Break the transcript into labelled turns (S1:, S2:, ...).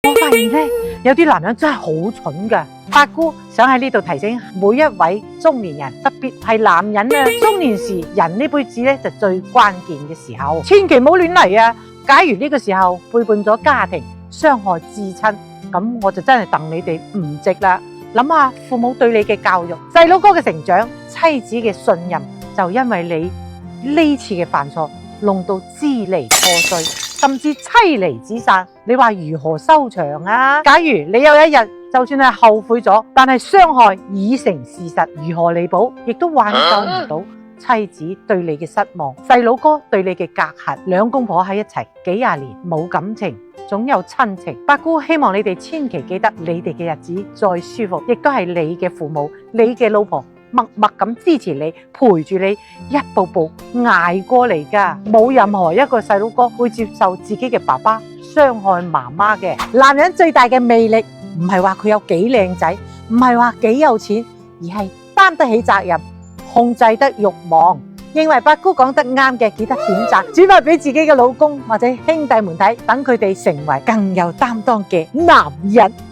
S1: 我發現咧，有啲男人真係好蠢噶。八姑想喺呢度提醒每一位中年人，特別係男人啊，中年時人呢輩子咧就最關鍵嘅時候，千祈唔好亂嚟啊！假如呢個時候背叛咗家庭，傷害至親，咁我就真係戥你哋唔值啦。諗下父母對你嘅教育，細佬哥嘅成長，妻子嘅信任，就因為你呢次嘅犯錯，弄到支離破碎，甚至妻離子散，你話如何收場啊？假如你有一日就算係後悔咗，但係傷害已成事實，如何彌補，亦都挽救唔到妻子對你嘅失望，細佬哥對你嘅隔閡，兩公婆喺一齊幾廿年冇感情，總有親情。八姑希望你哋千祈記得，你哋嘅日子再舒服，亦都係你嘅父母、你嘅老婆默默咁支持你，陪住你一步步捱過嚟㗎。冇任何一個細佬哥會接受自己嘅爸爸傷害媽媽嘅。男人最大嘅魅力唔係話佢有幾靚仔，唔係話幾有錢，而係擔得起責任，控制得慾望。認為八姑講得啱嘅，記得點讚轉發俾自己嘅老公或者兄弟們睇，等佢哋成為更有擔當嘅男人。